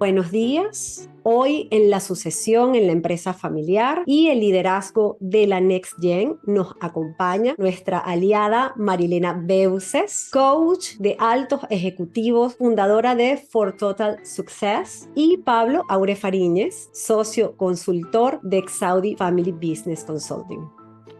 Buenos días. Hoy en la sucesión en la empresa familiar y el liderazgo de la Next Gen nos acompaña nuestra aliada Marilena Beuces, coach de altos ejecutivos, fundadora de For Total Success, y Pablo Aure Fariñez, socio consultor de Exaudi Family Business Consulting.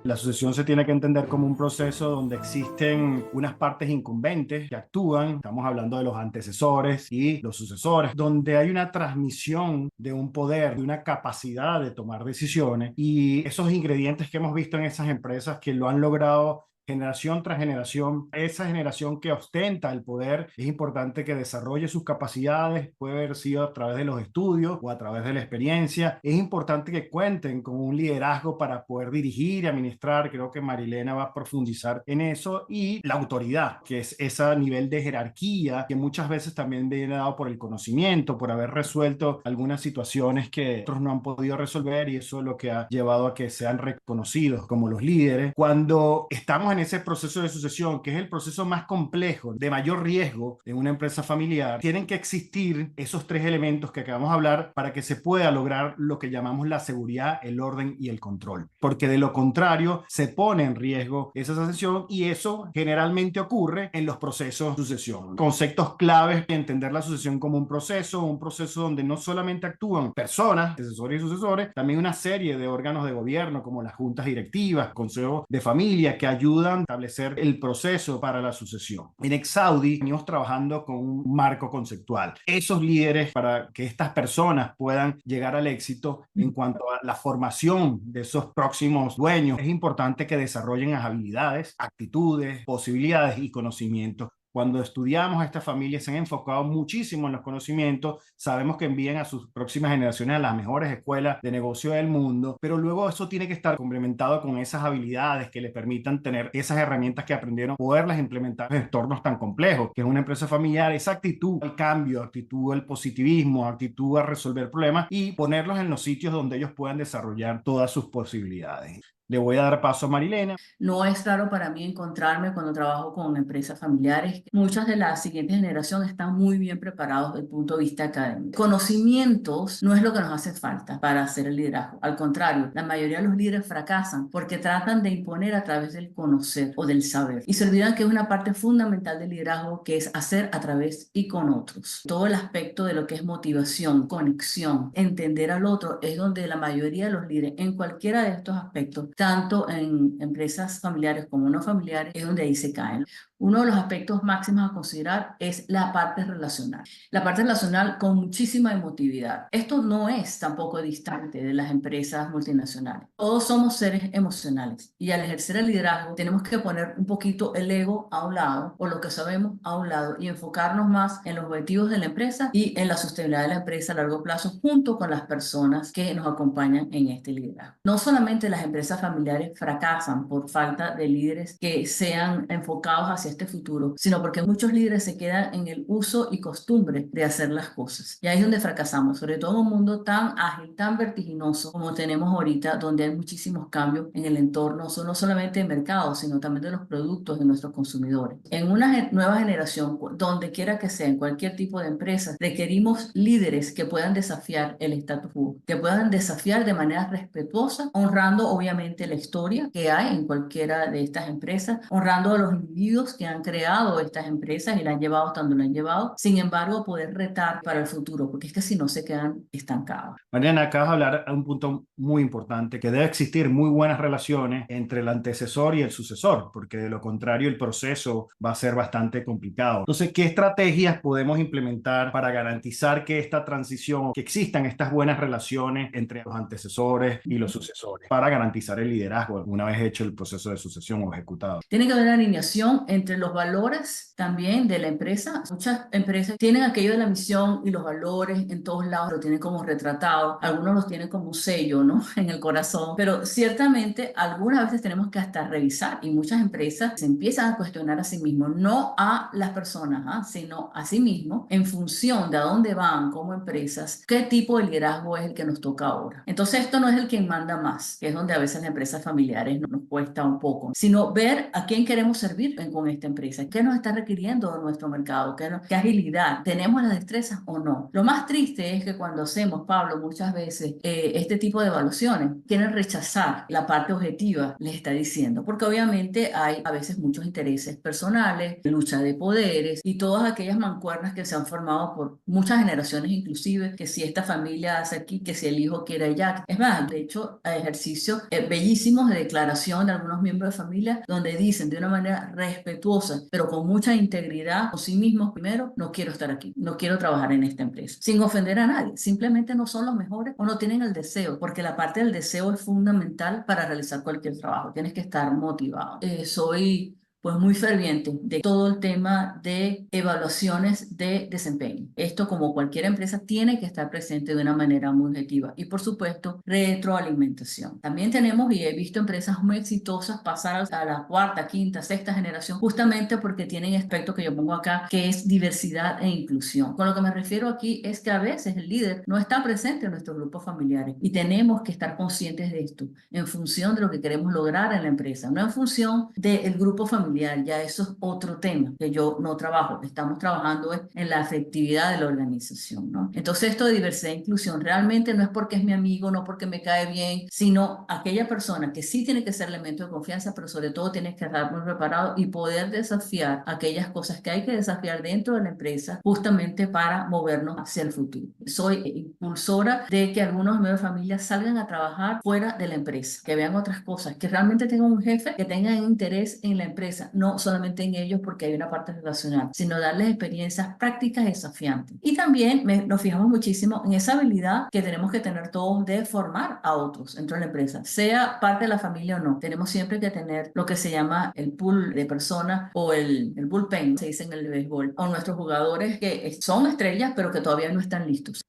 La sucesión se tiene que entender como un proceso donde existen unas partes incumbentes que actúan, estamos hablando de los antecesores y los sucesores, donde hay una transmisión de un poder, de una capacidad de tomar decisiones y esos ingredientes que hemos visto en esas empresas que lo han logrado generación tras generación. Esa generación que ostenta el poder es importante que desarrolle sus capacidades, puede haber sido a través de los estudios o a través de la experiencia. Es importante que cuenten con un liderazgo para poder dirigir y administrar. Creo que Marilena va a profundizar en eso. Y la autoridad, que es ese nivel de jerarquía que muchas veces también viene dado por el conocimiento, por haber resuelto algunas situaciones que otros no han podido resolver, y eso es lo que ha llevado a que sean reconocidos como los líderes. Cuando estamos en ese proceso de sucesión, que es el proceso más complejo, de mayor riesgo en una empresa familiar, tienen que existir esos tres elementos que acabamos de hablar para que se pueda lograr lo que llamamos la seguridad, el orden y el control. Porque de lo contrario, se pone en riesgo esa sucesión, y eso generalmente ocurre en los procesos de sucesión. Conceptos claves: entender la sucesión como un proceso donde no solamente actúan personas, antecesores y sucesores, también una serie de órganos de gobierno como las juntas directivas, consejos de familia, que ayudan a establecer el proceso para la sucesión. En Exaudi venimos trabajando con un marco conceptual. Esos líderes, para que estas personas puedan llegar al éxito en cuanto a la formación de esos próximos dueños, es importante que desarrollen las habilidades, actitudes, posibilidades y conocimientos. Cuando estudiamos a estas familias, se han enfocado muchísimo en los conocimientos. Sabemos que envían a sus próximas generaciones a las mejores escuelas de negocio del mundo, pero luego eso tiene que estar complementado con esas habilidades que les permitan tener esas herramientas que aprendieron, poderlas implementar en entornos tan complejos, que es una empresa familiar. Esa actitud al cambio, actitud al positivismo, actitud a resolver problemas y ponerlos en los sitios donde ellos puedan desarrollar todas sus posibilidades. Le voy a dar paso a Marilena. No es raro para mí encontrarme cuando trabajo con empresas familiares. Muchas de las siguientes generaciones están muy bien preparados desde el punto de vista académico. Conocimientos no es lo que nos hace falta para hacer el liderazgo. Al contrario, la mayoría de los líderes fracasan porque tratan de imponer a través del conocer o del saber. Y se olvidan que es una parte fundamental del liderazgo, que es hacer a través y con otros. Todo el aspecto de lo que es motivación, conexión, entender al otro, es donde la mayoría de los líderes, en cualquiera de estos aspectos, tanto en empresas familiares como no familiares, es donde ahí se caen. Uno de los aspectos máximos a considerar es la parte relacional. La parte relacional con muchísima emotividad. Esto no es tampoco distante de las empresas multinacionales. Todos somos seres emocionales y al ejercer el liderazgo tenemos que poner un poquito el ego a un lado, o lo que sabemos a un lado, y enfocarnos más en los objetivos de la empresa y en la sostenibilidad de la empresa a largo plazo, junto con las personas que nos acompañan en este liderazgo. No solamente las empresas familiares fracasan por falta de líderes que sean enfocados hacia este futuro, sino porque muchos líderes se quedan en el uso y costumbre de hacer las cosas. Y ahí es donde fracasamos, sobre todo en un mundo tan ágil, tan vertiginoso como tenemos ahorita, donde hay muchísimos cambios en el entorno, no solamente de mercado, sino también de los productos de nuestros consumidores. En una nueva generación, donde quiera que sea, en cualquier tipo de empresa, requerimos líderes que puedan desafiar el status quo, que puedan desafiar de manera respetuosa, honrando obviamente la historia que hay en cualquiera de estas empresas, honrando a los individuos que han creado estas empresas y la han llevado hasta donde la han llevado. Sin embargo, poder retar para el futuro, porque es que si no se quedan estancados. Mariana, acabas de hablar de un punto muy importante: que debe existir muy buenas relaciones entre el antecesor y el sucesor, porque de lo contrario el proceso va a ser bastante complicado. Entonces, ¿qué estrategias podemos implementar para garantizar que esta transición, que existan estas buenas relaciones entre los antecesores y los sucesores, para garantizar el liderazgo una vez hecho el proceso de sucesión o ejecutado? Tiene que haber una alineación entre los valores también de la empresa. Muchas empresas tienen aquello de la misión y los valores en todos lados, lo tienen como retratado, algunos los tienen como un sello, ¿no? En el corazón, pero ciertamente algunas veces tenemos que hasta revisar, y muchas empresas se empiezan a cuestionar a sí mismos, no a las personas, sino a sí mismos, en función de a dónde van como empresas, qué tipo de liderazgo es el que nos toca ahora. Entonces esto no es el quien manda más, que es donde a veces las empresas familiares nos cuesta un poco, sino ver a quién queremos servir con esta empresa? ¿Qué nos está requiriendo nuestro mercado? ¿Qué agilidad? ¿Tenemos las destrezas o no? Lo más triste es que cuando hacemos, Pablo, muchas veces este tipo de evaluaciones, quieren rechazar la parte objetiva, les está diciendo, porque obviamente hay a veces muchos intereses personales, lucha de poderes y todas aquellas mancuernas que se han formado por muchas generaciones, inclusive, que si esta familia hace aquí, que si el hijo quiere allá. Es más, de hecho, hay ejercicios bellísimos de declaración de algunos miembros de familia donde dicen de una manera respetuosa, pero con mucha integridad con sí mismos primero, no quiero estar aquí, no quiero trabajar en esta empresa, sin ofender a nadie, simplemente no son los mejores o no tienen el deseo, porque la parte del deseo es fundamental para realizar cualquier trabajo, tienes que estar motivado. Soy pues muy ferviente de todo el tema de evaluaciones de desempeño. Esto, como cualquier empresa, tiene que estar presente de una manera muy objetiva. Y por supuesto, retroalimentación. También tenemos, y he visto empresas muy exitosas pasar a la cuarta, quinta, sexta generación, justamente porque tienen aspecto que yo pongo acá, que es diversidad e inclusión. Con lo que me refiero aquí es que a veces el líder no está presente en nuestros grupos familiares y tenemos que estar conscientes de esto en función de lo que queremos lograr en la empresa, no en función del grupo familiar. Ya eso es otro tema que yo no trabajo. Estamos trabajando en la afectividad de la organización, ¿no? Entonces, esto de diversidad e inclusión realmente no es porque es mi amigo, no porque me cae bien, sino aquella persona que sí tiene que ser elemento de confianza, pero sobre todo tiene que estar muy preparado y poder desafiar aquellas cosas que hay que desafiar dentro de la empresa justamente para movernos hacia el futuro. Soy impulsora de que algunos miembros de familia salgan a trabajar fuera de la empresa, que vean otras cosas, que realmente tengan un jefe que tenga interés en la empresa, no solamente en ellos porque hay una parte relacional, sino darles experiencias prácticas desafiantes. Y también nos fijamos muchísimo en esa habilidad que tenemos que tener todos de formar a otros dentro de la empresa, sea parte de la familia o no. Tenemos siempre que tener lo que se llama el pool de personas o el bullpen, se dice en el béisbol, o nuestros jugadores que son estrellas pero que todavía no están listos.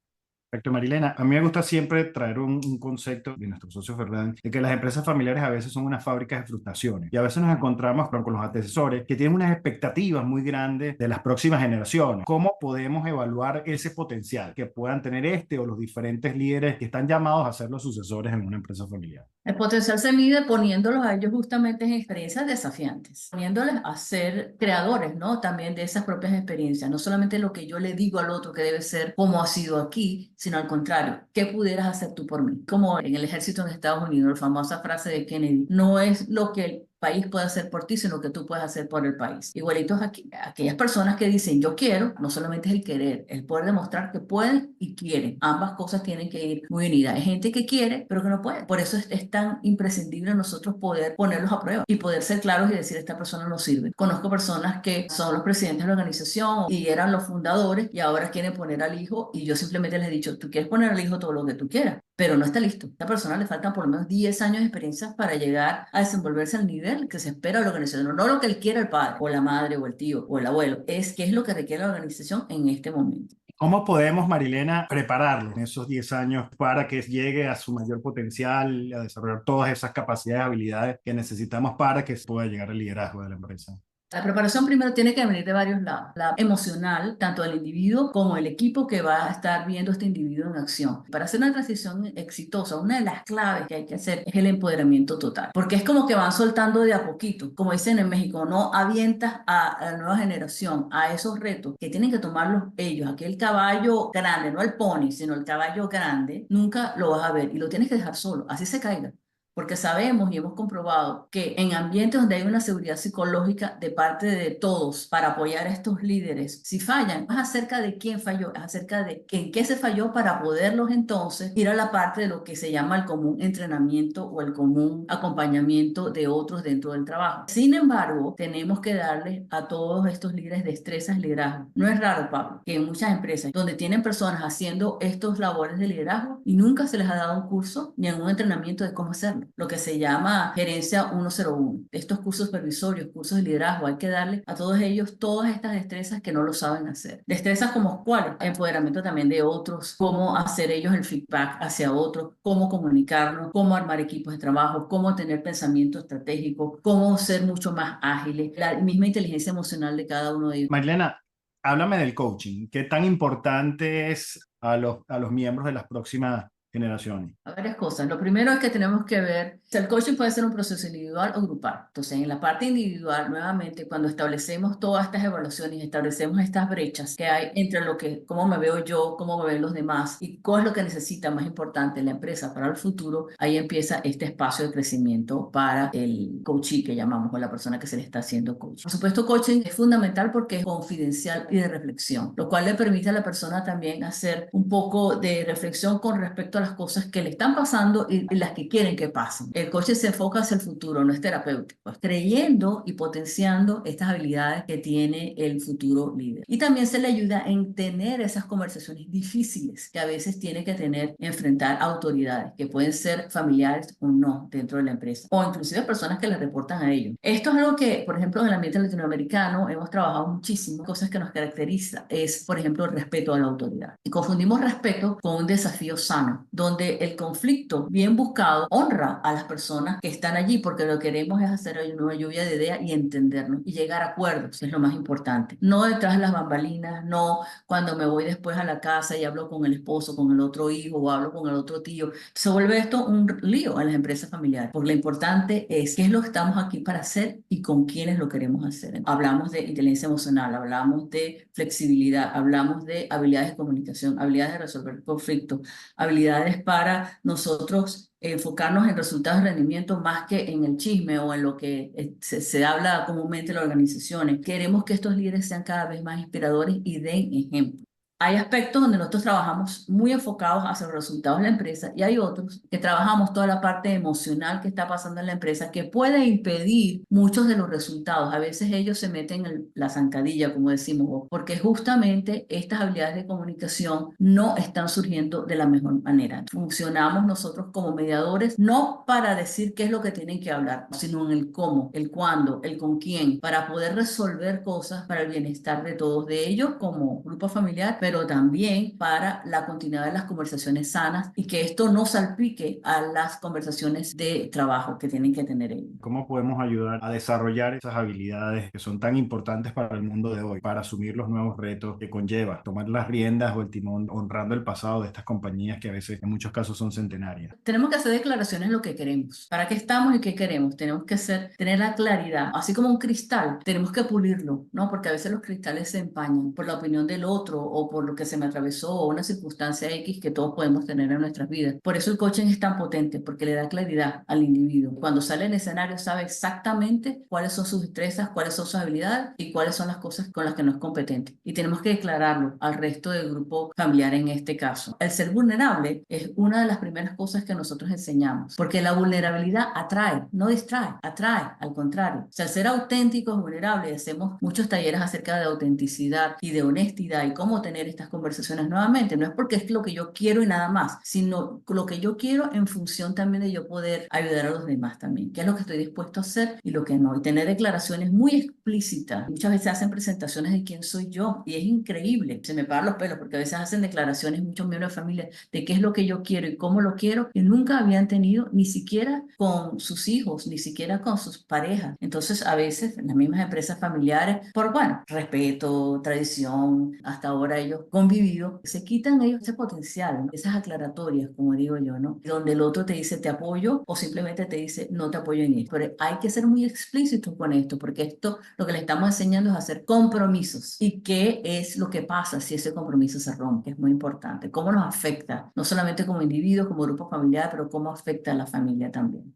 Perfecto, Marilena. A mí me gusta siempre traer un concepto de nuestro socio Fernando, de que las empresas familiares a veces son unas fábricas de frustraciones y a veces nos encontramos con los antecesores que tienen unas expectativas muy grandes de las próximas generaciones. ¿Cómo podemos evaluar ese potencial que puedan tener este o los diferentes líderes que están llamados a ser los sucesores en una empresa familiar? El potencial se mide poniéndolos a ellos justamente en experiencias desafiantes, poniéndoles a ser creadores, ¿no? También de esas propias experiencias, no solamente lo que yo le digo al otro que debe ser como ha sido aquí, sino al contrario, ¿qué pudieras hacer tú por mí? Como en el ejército en Estados Unidos, la famosa frase de Kennedy, no es lo que el país puede hacer por ti, sino que tú puedes hacer por el país. Igualitos aquí, aquellas personas que dicen yo quiero, no solamente es el querer, el poder demostrar que pueden y quieren. Ambas cosas tienen que ir muy unidas. Hay gente que quiere, pero que no puede. Por eso es tan imprescindible nosotros poder ponerlos a prueba y poder ser claros y decir esta persona no sirve. Conozco personas que son los presidentes de la organización y eran los fundadores y ahora quieren poner al hijo y yo simplemente les he dicho, tú quieres poner al hijo todo lo que tú quieras, pero no está listo. A esta persona le faltan por lo menos 10 años de experiencia para llegar a desenvolverse al nivel que se espera de la organización. No lo que él quiera el padre, o la madre, o el tío, o el abuelo. Es qué es lo que requiere la organización en este momento. ¿Cómo podemos, Marilena, prepararlo en esos 10 años para que llegue a su mayor potencial, a desarrollar todas esas capacidades, habilidades que necesitamos para que pueda llegar al liderazgo de la empresa? La preparación primero tiene que venir de varios lados. La emocional, tanto del individuo como el equipo que va a estar viendo a este individuo en acción. Para hacer una transición exitosa, una de las claves que hay que hacer es el empoderamiento total. Porque es como que van soltando de a poquito. Como dicen en México, no avientas a la nueva generación a esos retos que tienen que tomarlos ellos. Aquel caballo grande, no el pony, sino el caballo grande, nunca lo vas a ver y lo tienes que dejar solo, así se caiga. Porque sabemos y hemos comprobado que en ambientes donde hay una seguridad psicológica de parte de todos para apoyar a estos líderes, si fallan, no es acerca de quién falló, es acerca de en qué se falló para poderlos entonces ir a la parte de lo que se llama el común entrenamiento o el común acompañamiento de otros dentro del trabajo. Sin embargo, tenemos que darle a todos estos líderes destrezas de liderazgo. No es raro, Pablo, que en muchas empresas donde tienen personas haciendo estos labores de liderazgo y nunca se les ha dado un curso ni un entrenamiento de cómo hacerlo, lo que se llama gerencia 101. Estos cursos supervisorios, cursos de liderazgo, hay que darle a todos ellos todas estas destrezas que no lo saben hacer. Destrezas como cuáles, empoderamiento también de otros, cómo hacer ellos el feedback hacia otros, cómo comunicarnos, cómo armar equipos de trabajo, cómo tener pensamiento estratégico, cómo ser mucho más ágiles, la misma inteligencia emocional de cada uno de ellos. Marilena, háblame del coaching. ¿Qué tan importante es a los miembros de las próximas generaciones? Varias cosas. Lo primero es que tenemos que ver si el coaching puede ser un proceso individual o grupal. Entonces, en la parte individual, nuevamente, cuando establecemos todas estas evaluaciones, establecemos estas brechas que hay entre lo que, cómo me veo yo, cómo me ven los demás y cuál es lo que necesita más importante la empresa para el futuro, ahí empieza este espacio de crecimiento para el coachee que llamamos, o la persona que se le está haciendo coaching. Por supuesto, coaching es fundamental porque es confidencial y de reflexión, lo cual le permite a la persona también hacer un poco de reflexión con respecto a las cosas que le están pasando y las que quieren que pasen. El coaching se enfoca hacia el futuro, no es terapéutico, es creyendo y potenciando estas habilidades que tiene el futuro líder. Y también se le ayuda en tener esas conversaciones difíciles que a veces tiene que tener, enfrentar autoridades, que pueden ser familiares o no dentro de la empresa, o inclusive personas que le reportan a ellos. Esto es algo que, por ejemplo, en el ambiente latinoamericano hemos trabajado muchísimo. Cosas que nos caracteriza es, por ejemplo, el respeto a la autoridad. Y confundimos respeto con un desafío sano, donde el conflicto bien buscado honra a las personas que están allí, porque lo que queremos es hacer una lluvia de ideas y entendernos y llegar a acuerdos, es lo más importante. No detrás de las bambalinas, no cuando me voy después a la casa y hablo con el esposo, con el otro hijo o hablo con el otro tío. Se vuelve esto un lío en las empresas familiares, porque lo importante es qué es lo que estamos aquí para hacer y con quiénes lo queremos hacer. Hablamos de inteligencia emocional, hablamos de flexibilidad, hablamos de habilidades de comunicación, habilidades de resolver conflictos, habilidades para nosotros enfocarnos en resultados de rendimiento más que en el chisme o en lo que se habla comúnmente en las organizaciones. Queremos que estos líderes sean cada vez más inspiradores y den ejemplo. Hay aspectos donde nosotros trabajamos muy enfocados hacia los resultados de la empresa y hay otros que trabajamos toda la parte emocional que está pasando en la empresa que puede impedir muchos de los resultados. A veces ellos se meten en la zancadilla, como decimos, porque justamente estas habilidades de comunicación no están surgiendo de la mejor manera. Funcionamos nosotros como mediadores no para decir qué es lo que tienen que hablar, sino en el cómo, el cuándo, el con quién, para poder resolver cosas para el bienestar de todos, de ellos como grupo familiar, pero también para la continuidad de las conversaciones sanas y que esto no salpique a las conversaciones de trabajo que tienen que tener ellos. ¿Cómo podemos ayudar a desarrollar esas habilidades que son tan importantes para el mundo de hoy, para asumir los nuevos retos que conlleva tomar las riendas o el timón, honrando el pasado de estas compañías que a veces en muchos casos son centenarias? Tenemos que hacer declaraciones de lo que queremos, para qué estamos y qué queremos. Tenemos que tener la claridad, así como un cristal, tenemos que pulirlo, ¿no? Porque a veces los cristales se empañan por la opinión del otro o por lo que se me atravesó o una circunstancia X que todos podemos tener en nuestras vidas. Por eso el coaching es tan potente, porque le da claridad al individuo. Cuando sale en escenario sabe exactamente cuáles son sus destrezas, cuáles son sus habilidades y cuáles son las cosas con las que no es competente. Y tenemos que declararlo al resto del grupo familiar en este caso. El ser vulnerable es una de las primeras cosas que nosotros enseñamos, porque la vulnerabilidad atrae, no distrae, atrae, al contrario. O sea, ser auténticos, vulnerables, hacemos muchos talleres acerca de autenticidad y de honestidad y cómo tener estas conversaciones nuevamente. No es porque es lo que yo quiero y nada más, sino lo que yo quiero en función también de yo poder ayudar a los demás también, qué es lo que estoy dispuesto a hacer y lo que no. Y tener declaraciones muy explícitas. Muchas veces hacen presentaciones de quién soy yo y es increíble. Se me paran los pelos porque a veces hacen declaraciones muchos miembros de familia de qué es lo que yo quiero y cómo lo quiero que nunca habían tenido ni siquiera con sus hijos, ni siquiera con sus parejas. Entonces a veces en las mismas empresas familiares, por bueno, respeto, tradición, hasta ahora ellos convivido, se quitan ellos ese potencial, ¿no? Esas aclaratorias, como digo yo, ¿no? Donde el otro te dice te apoyo o simplemente te dice no te apoyo en esto. Pero hay que ser muy explícitos con esto, porque esto lo que le estamos enseñando es hacer compromisos. ¿Y qué es lo que pasa si ese compromiso se rompe? Es muy importante. ¿Cómo nos afecta? No solamente como individuos, como grupo familiar, pero cómo afecta a la familia también.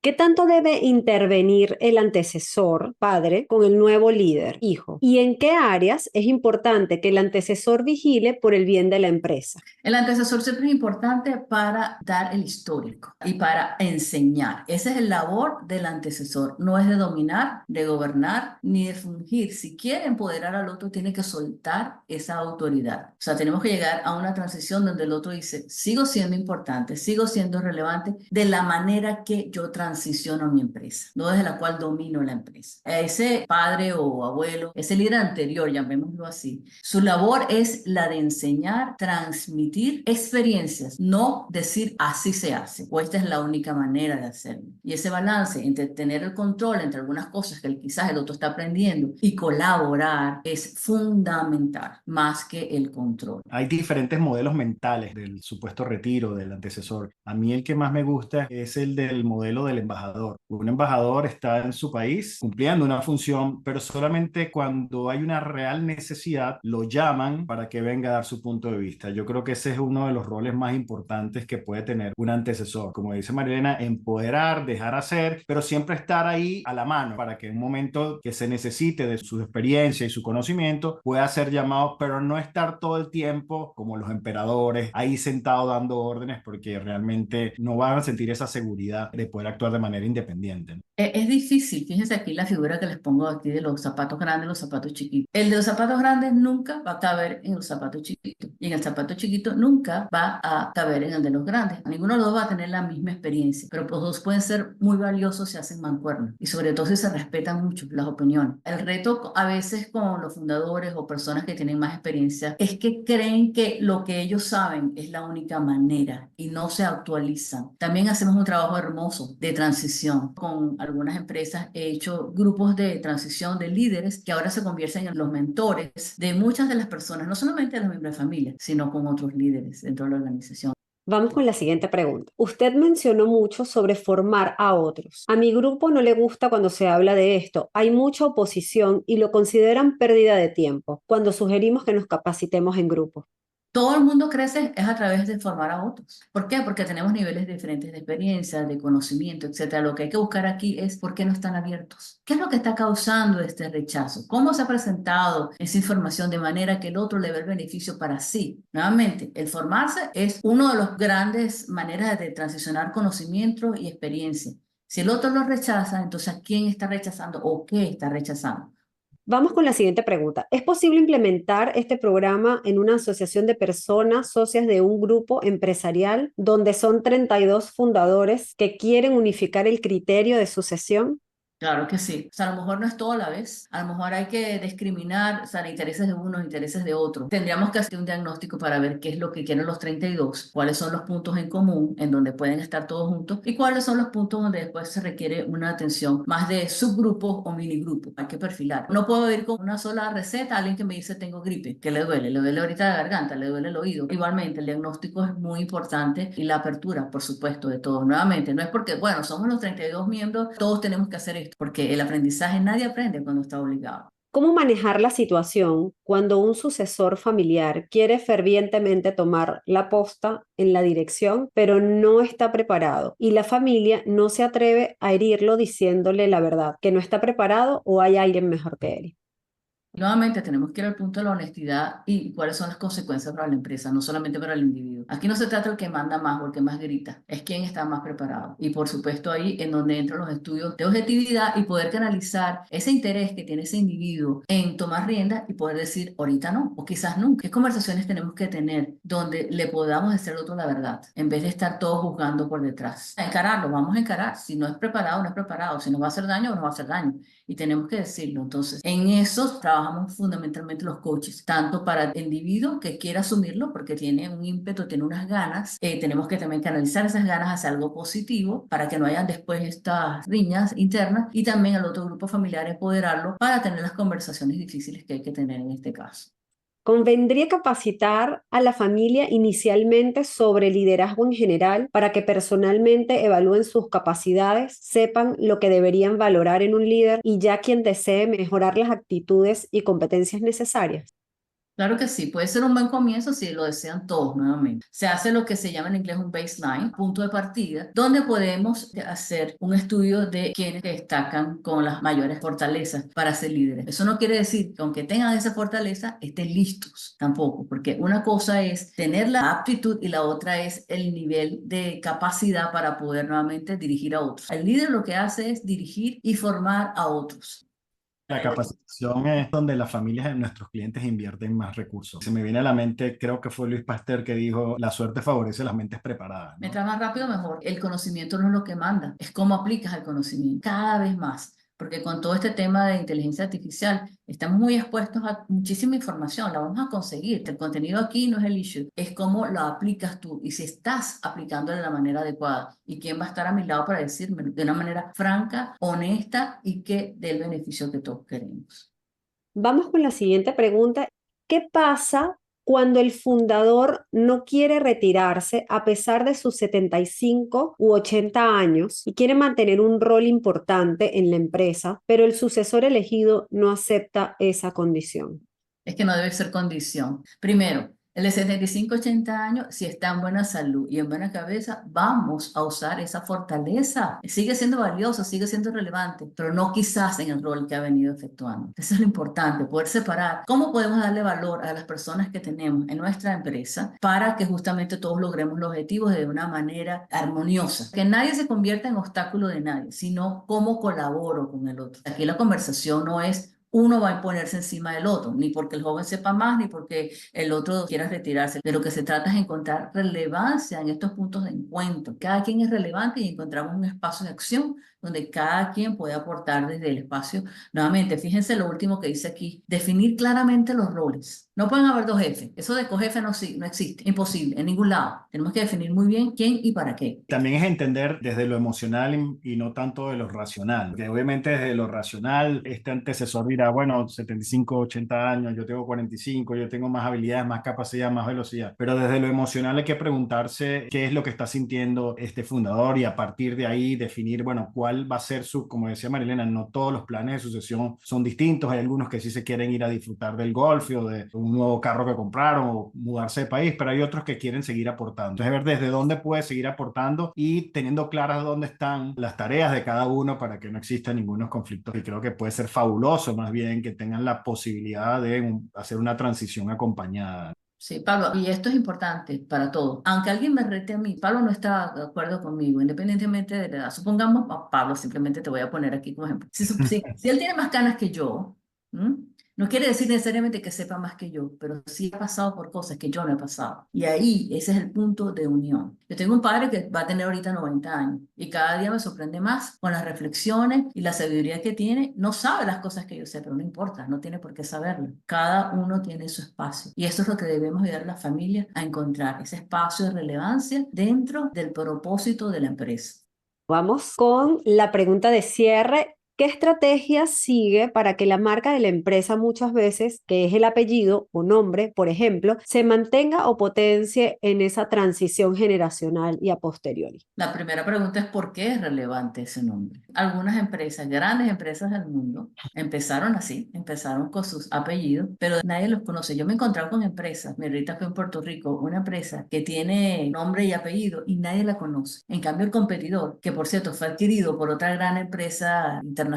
¿Qué tanto debe intervenir el antecesor, padre, con el nuevo líder, hijo? ¿Y en qué áreas es importante que el antecesor vigile por el bien de la empresa? El antecesor siempre es importante para dar el histórico y para enseñar. Esa es el labor del antecesor. No es de dominar, de gobernar, ni de fungir. Si quiere empoderar al otro, tiene que soltar esa autoridad. O sea, tenemos que llegar a una transición donde el otro dice, sigo siendo importante, sigo siendo relevante de la manera que yo transmito. transiciono mi empresa, no desde la cual domino la empresa. Ese padre o abuelo, ese líder anterior, llamémoslo así, su labor es la de enseñar, transmitir experiencias, no decir así se hace o esta es la única manera de hacerlo. Y ese balance entre tener el control entre algunas cosas que quizás el otro está aprendiendo y colaborar es fundamental, más que el control. Hay diferentes modelos mentales del supuesto retiro del antecesor. A mí el que más me gusta es el del modelo del embajador. Un embajador está en su país cumpliendo una función, pero solamente cuando hay una real necesidad lo llaman para que venga a dar su punto de vista. Yo creo que ese es uno de los roles más importantes que puede tener un antecesor. Como dice Marilena, empoderar, dejar hacer, pero siempre estar ahí a la mano para que en un momento que se necesite de su experiencia y su conocimiento pueda ser llamado, pero no estar todo el tiempo como los emperadores ahí sentado dando órdenes porque realmente no van a sentir esa seguridad de poder actuar de manera independiente, ¿no? Es difícil, fíjense aquí la figura que les pongo aquí de los zapatos grandes y los zapatos chiquitos. El de los zapatos grandes nunca va a caber en los zapatos chiquitos y en el zapato chiquito nunca va a caber en el de los grandes. Ninguno de los dos va a tener la misma experiencia, pero los dos pueden ser muy valiosos si hacen mancuerna y sobre todo si se respetan mucho las opiniones. El reto a veces con los fundadores o personas que tienen más experiencia es que creen que lo que ellos saben es la única manera y no se actualizan. También hacemos un trabajo hermoso de transición con algunas empresas. He hecho grupos de transición de líderes que ahora se convierten en los mentores de muchas de las personas, no solamente de los miembros de familia, sino con otros líderes dentro de la organización. Vamos con la siguiente pregunta. Usted mencionó mucho sobre formar a otros. A mi grupo no le gusta cuando se habla de esto. Hay mucha oposición y lo consideran pérdida de tiempo cuando sugerimos que nos capacitemos en grupo. Todo el mundo crece es a través de formar a otros. ¿Por qué? Porque tenemos niveles diferentes de experiencia, de conocimiento, etcétera. Lo que hay que buscar aquí es por qué no están abiertos. ¿Qué es lo que está causando este rechazo? ¿Cómo se ha presentado esa información de manera que el otro le ve el beneficio para sí? Nuevamente, el formarse es una de las grandes maneras de transicionar conocimiento y experiencia. Si el otro lo rechaza, entonces ¿a quién está rechazando o qué está rechazando? Vamos con la siguiente pregunta. ¿Es posible implementar este programa en una asociación de personas socias de un grupo empresarial donde son 32 fundadores que quieren unificar el criterio de sucesión? Claro que sí. O sea, a lo mejor no es todo a la vez. A lo mejor hay que discriminar, o sea, intereses de unos, intereses de otros. Tendríamos que hacer un diagnóstico para ver qué es lo que quieren los 32, cuáles son los puntos en común en donde pueden estar todos juntos y cuáles son los puntos donde después se requiere una atención más de subgrupos o minigrupos. Hay que perfilar. No puedo ir con una sola receta a alguien que me dice tengo gripe, que le duele ahorita la garganta, le duele el oído. Igualmente, el diagnóstico es muy importante y la apertura, por supuesto, de todos. Nuevamente, no es porque, bueno, somos los 32 miembros, todos tenemos que hacer esto porque el aprendizaje nadie aprende cuando está obligado. ¿Cómo manejar la situación cuando un sucesor familiar quiere fervientemente tomar la posta en la dirección, pero no está preparado y la familia no se atreve a herirlo diciéndole la verdad, que no está preparado o hay alguien mejor que él? Nuevamente tenemos que ir al punto de la honestidad y cuáles son las consecuencias para la empresa, no solamente para el individuo. Aquí no se trata del que manda más o el que más grita, es quien está más preparado. Y por supuesto ahí en donde entran los estudios de objetividad y poder canalizar ese interés que tiene ese individuo en tomar rienda y poder decir ahorita no o quizás nunca. ¿Qué conversaciones tenemos que tener donde le podamos decir al otro la verdad en vez de estar todos juzgando por detrás? Encararlo, vamos a encarar. Si no es preparado, no es preparado. Si nos va a hacer daño, nos va a hacer daño. Y tenemos que decirlo. Entonces, en eso trabajamos fundamentalmente los coaches, tanto para el individuo que quiera asumirlo porque tiene un ímpetu, tiene unas ganas, tenemos que también canalizar esas ganas hacia algo positivo para que no hayan después estas riñas internas y también al otro grupo familiar empoderarlo para tener las conversaciones difíciles que hay que tener en este caso. ¿Convendría capacitar a la familia inicialmente sobre liderazgo en general para que personalmente evalúen sus capacidades, sepan lo que deberían valorar en un líder y ya quien desee mejorar las actitudes y competencias necesarias? Claro que sí, puede ser un buen comienzo si lo desean todos nuevamente. Se hace lo que se llama en inglés un baseline, punto de partida, donde podemos hacer un estudio de quienes destacan con las mayores fortalezas para ser líderes. Eso no quiere decir que aunque tengan esa fortaleza, estén listos tampoco, porque una cosa es tener la aptitud y la otra es el nivel de capacidad para poder nuevamente dirigir a otros. El líder lo que hace es dirigir y formar a otros. La capacitación es donde las familias de nuestros clientes invierten más recursos. Se me viene a la mente, creo que fue Luis Pasteur que dijo, la suerte favorece las mentes preparadas, ¿no? Mientras más rápido, mejor. El conocimiento no es lo que manda, es cómo aplicas el conocimiento cada vez más. Porque con todo este tema de inteligencia artificial estamos muy expuestos a muchísima información, la vamos a conseguir. El contenido aquí no es el issue, es cómo lo aplicas tú y si estás aplicándolo de la manera adecuada. Y quién va a estar a mi lado para decirme de una manera franca, honesta y que dé el beneficio que todos queremos. Vamos con la siguiente pregunta. ¿Qué pasa cuando el fundador no quiere retirarse a pesar de sus 75 u 80 años y quiere mantener un rol importante en la empresa, pero el sucesor elegido no acepta esa condición? Es que no debe ser condición. Primero, el de 75, 80 años, si está en buena salud y en buena cabeza, vamos a usar esa fortaleza. Sigue siendo valioso, sigue siendo relevante, pero no quizás en el rol que ha venido efectuando. Eso es lo importante, poder separar cómo podemos darle valor a las personas que tenemos en nuestra empresa para que justamente todos logremos los objetivos de una manera armoniosa. Que nadie se convierta en obstáculo de nadie, sino cómo colaboro con el otro. Aquí la conversación no es uno va a imponerse encima del otro, ni porque el joven sepa más, ni porque el otro quiera retirarse. De lo que se trata es encontrar relevancia en estos puntos de encuentro. Cada quien es relevante y encontramos un espacio de acción donde cada quien puede aportar desde el espacio. Nuevamente, fíjense lo último que dice aquí, definir claramente los roles. No pueden haber dos jefes. Eso de cojefe no existe, imposible, en ningún lado. Tenemos que definir muy bien quién y para qué. También es entender desde lo emocional y no tanto de lo racional. Porque obviamente desde lo racional, este antecesor dirá, bueno, 75, 80 años, yo tengo 45, yo tengo más habilidades, más capacidad, más velocidad. Pero desde lo emocional hay que preguntarse qué es lo que está sintiendo este fundador y a partir de ahí definir, bueno, cuál va a ser su, como decía Marilena, no todos los planes de sucesión son distintos. Hay algunos que sí se quieren ir a disfrutar del golf o de un nuevo carro que compraron o mudarse de país, pero hay otros que quieren seguir aportando. Entonces, ver desde dónde puede seguir aportando y teniendo claras dónde están las tareas de cada uno para que no exista ningunos conflictos. Y creo que puede ser fabuloso más bien que tengan la posibilidad de hacer una transición acompañada. Sí, Pablo, y esto es importante para todos. Aunque alguien me rete a mí, Pablo no está de acuerdo conmigo, independientemente de la edad. Supongamos, Pablo, simplemente te voy a poner aquí como ejemplo. Si él tiene más canas que yo, ¿m? No quiere decir necesariamente que sepa más que yo, pero sí ha pasado por cosas que yo no he pasado. Y ahí ese es el punto de unión. Yo tengo un padre que va a tener ahorita 90 años y cada día me sorprende más con las reflexiones y la sabiduría que tiene. No sabe las cosas que yo sé, pero no importa, no tiene por qué saberlo. Cada uno tiene su espacio y eso es lo que debemos ayudar a la familia a encontrar, ese espacio de relevancia dentro del propósito de la empresa. Vamos con la pregunta de cierre. ¿Qué estrategia sigue para que la marca de la empresa muchas veces, que es el apellido o nombre, por ejemplo, se mantenga o potencie en esa transición generacional y a posteriori? La primera pregunta es ¿por qué es relevante ese nombre? Algunas empresas, grandes empresas del mundo, empezaron así, empezaron con sus apellidos, pero nadie los conoce. Yo me he encontrado con empresas, mi ahorita fue en Puerto Rico, una empresa que tiene nombre y apellido y nadie la conoce. En cambio, el competidor, que por cierto fue adquirido por otra gran empresa internacional,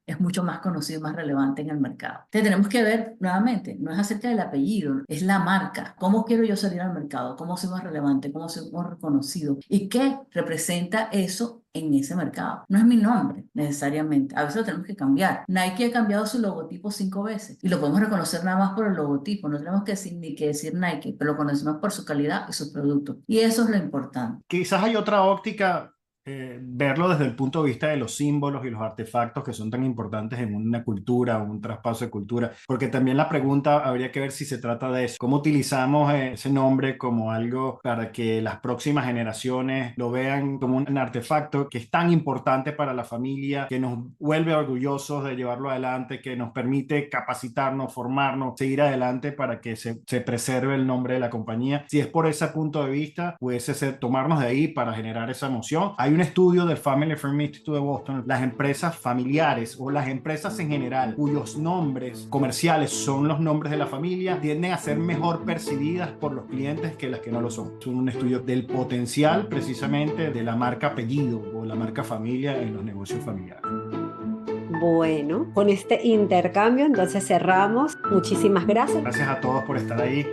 es mucho más conocido y más relevante en el mercado. Entonces tenemos que ver nuevamente, no es acerca del apellido, es la marca. ¿Cómo quiero yo salir al mercado? ¿Cómo soy más relevante? ¿Cómo soy más reconocido? ¿Y qué representa eso en ese mercado? No es mi nombre necesariamente, a veces lo tenemos que cambiar. Nike ha cambiado su logotipo 5 veces y lo podemos reconocer nada más por el logotipo, no tenemos que decir, ni que decir Nike, pero lo conocemos por su calidad y sus productos. Y eso es lo importante. Quizás hay otra óptica, verlo desde el punto de vista de los símbolos y los artefactos que son tan importantes en una cultura o un traspaso de cultura, porque también la pregunta habría que ver si se trata de eso, cómo utilizamos ese nombre como algo para que las próximas generaciones lo vean como un artefacto que es tan importante para la familia, que nos vuelve orgullosos de llevarlo adelante, que nos permite capacitarnos, formarnos, seguir adelante para que se preserve el nombre de la compañía. Si es por ese punto de vista, puede ser tomarnos de ahí para generar esa emoción. Hay un estudio del Family Firm Institute de Boston, las empresas familiares o las empresas en general cuyos nombres comerciales son los nombres de la familia tienden a ser mejor percibidas por los clientes que las que no lo son. Es un estudio del potencial precisamente de la marca apellido o la marca familia en los negocios familiares. Bueno, con este intercambio entonces cerramos. Muchísimas gracias. Gracias a todos por estar ahí.